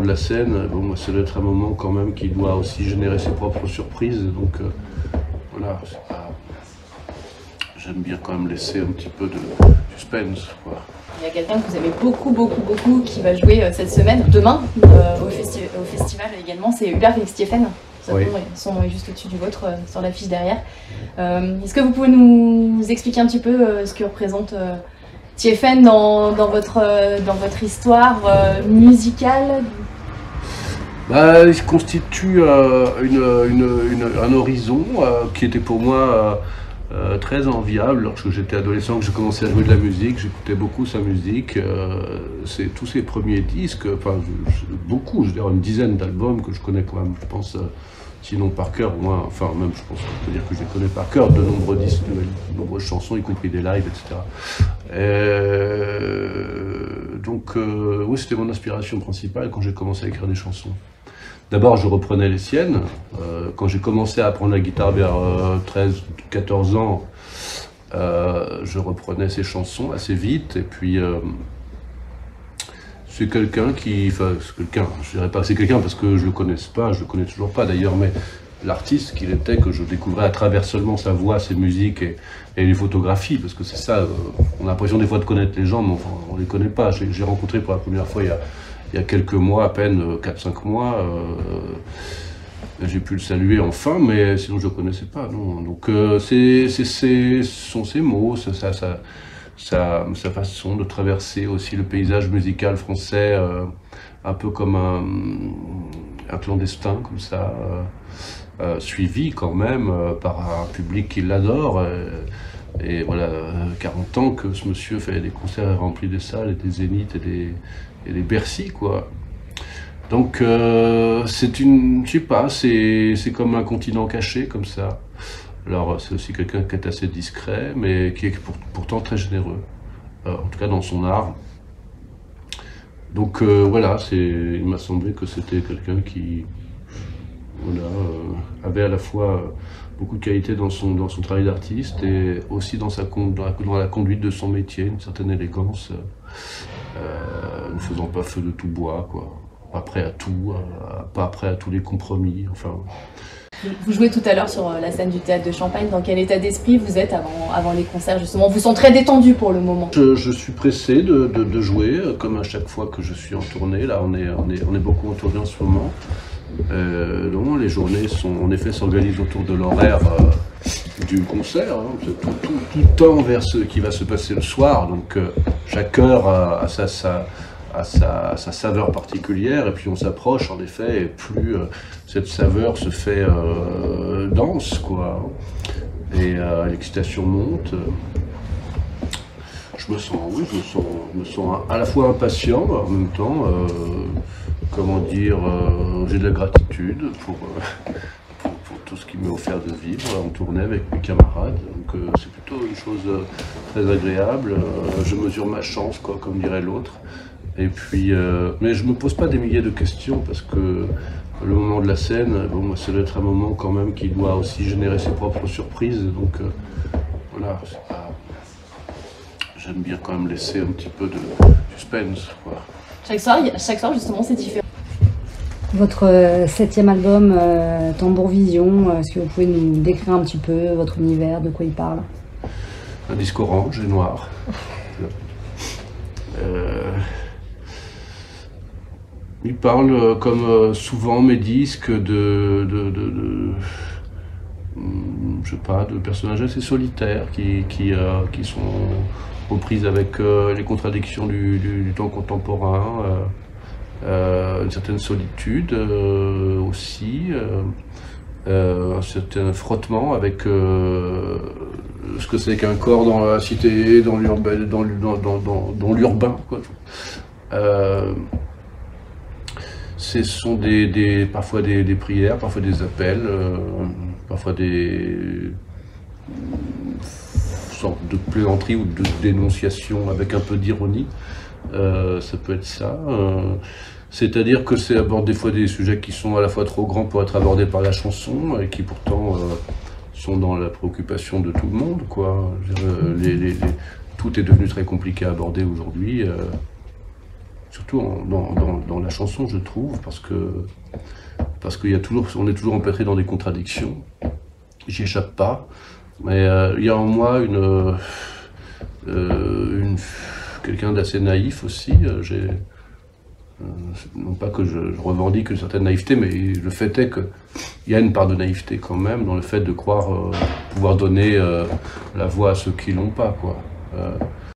de la scène, bon, ça doit être un moment quand même qui doit aussi générer ses propres surprises. Donc voilà, j'aime bien quand même laisser un petit peu de suspense, quoi. Il y a quelqu'un que vous aimez beaucoup qui va jouer cette semaine, demain, au festival également, c'est Hubert Félix Thiéfaine. Oui. Son nom est juste au-dessus du vôtre, sur l'affiche derrière. Est-ce que vous pouvez nous expliquer un petit peu ce que représente Thiéfaine dans votre histoire musicale? Il constitue un horizon qui était pour moi très enviable. Lorsque j'étais adolescent, que j'ai commencé à jouer de la musique, j'écoutais beaucoup sa musique. C'est tous ses premiers disques, enfin beaucoup, je veux dire une dizaine d'albums que je connais quand même, je pense, sinon par cœur, au moins, enfin même je pense qu'on peut dire que je les connais par cœur, de nombreux disques, de nombreuses chansons, y compris des lives, etc. Donc oui, c'était mon inspiration principale quand j'ai commencé à écrire des chansons. D'abord, je reprenais les siennes. Quand j'ai commencé à apprendre la guitare vers 13-14 ans, je reprenais ses chansons assez vite. Et puis, c'est quelqu'un qui... Enfin, c'est quelqu'un, je dirais pas c'est quelqu'un parce que je le connaisse pas, je le connais toujours pas d'ailleurs, mais l'artiste qu'il était, que je découvrais à travers seulement sa voix, ses musiques et les photographies, parce que c'est ça, on a l'impression des fois de connaître les gens, mais enfin, on les connaît pas. J'ai rencontré pour la première fois il y a quelques mois, à peine 4-5 mois, j'ai pu le saluer enfin, mais sinon je ne le connaissais pas. Non. Donc ce sont ses mots, sa façon de traverser aussi le paysage musical français, un peu comme un clandestin, comme ça, suivi quand même par un public qui l'adore. Et voilà, 40 ans que ce monsieur fait des concerts remplis des salles et des zéniths et des Bercy, quoi. Donc c'est une, je sais pas, c'est comme un continent caché, comme ça. Alors c'est aussi quelqu'un qui est assez discret, mais qui est pourtant très généreux, en tout cas dans son art. Donc voilà, il m'a semblé que c'était quelqu'un qui voilà, avait à la fois beaucoup de qualité dans son travail d'artiste et aussi dans la conduite de son métier, une certaine élégance, ne faisant pas feu de tout bois, quoi. Pas prêt à tout, pas prêt à tous les compromis, enfin. Vous jouez tout à l'heure sur la scène du Théâtre de Champagne. Dans quel état d'esprit vous êtes avant les concerts, justement? Vous sentez très détendu pour le moment? Je suis pressé de jouer, comme à chaque fois que je suis en tournée. Là, on est beaucoup en tournée en ce moment. Donc, les journées s'organisent autour de l'horaire du concert. Hein. Tout tend vers ce qui va se passer le soir. Donc, chaque heure a sa saveur particulière, et puis on s'approche en effet, et plus cette saveur se fait dense, quoi, et l'excitation monte. Je me sens à la fois impatient, en même temps, comment dire, j'ai de la gratitude pour tout ce qui m'est offert de vivre en tournée avec mes camarades. Donc c'est plutôt une chose très agréable. Je mesure ma chance, quoi, comme dirait l'autre. Et puis, mais je me pose pas des milliers de questions parce que le moment de la scène, bon, ça doit être un moment quand même qui doit aussi générer ses propres surprises. Donc voilà, j'aime bien quand même laisser un petit peu de suspense, quoi. Chaque soir justement, c'est différent. Votre 7e album, Tambour Vision, est-ce que vous pouvez nous décrire un petit peu votre univers, de quoi il parle? Un disque orange et noir. Il parle, comme souvent mes disques, je sais pas, de personnages assez solitaires qui sont aux prises avec les contradictions du temps contemporain, une certaine solitude aussi, un certain frottement avec ce que c'est qu'un corps dans la cité, dans l'urbain, quoi. Ce sont parfois des prières, parfois des appels, parfois des sortes de plaisanteries ou de dénonciations avec un peu d'ironie. Ça peut être ça. C'est-à-dire que c'est aborde des fois des sujets qui sont à la fois trop grands pour être abordés par la chanson et qui pourtant sont dans la préoccupation de tout le monde, quoi. Tout est devenu très compliqué à aborder aujourd'hui. surtout dans la chanson, je trouve, parce qu'il y a toujours, on est toujours empêtré dans des contradictions. J'y échappe pas, mais il y a en moi quelqu'un d'assez naïf aussi. Non pas que je revendique une certaine naïveté, mais le fait est qu'il y a une part de naïveté quand même dans le fait de croire pouvoir donner la voix à ceux qui l'ont pas, quoi.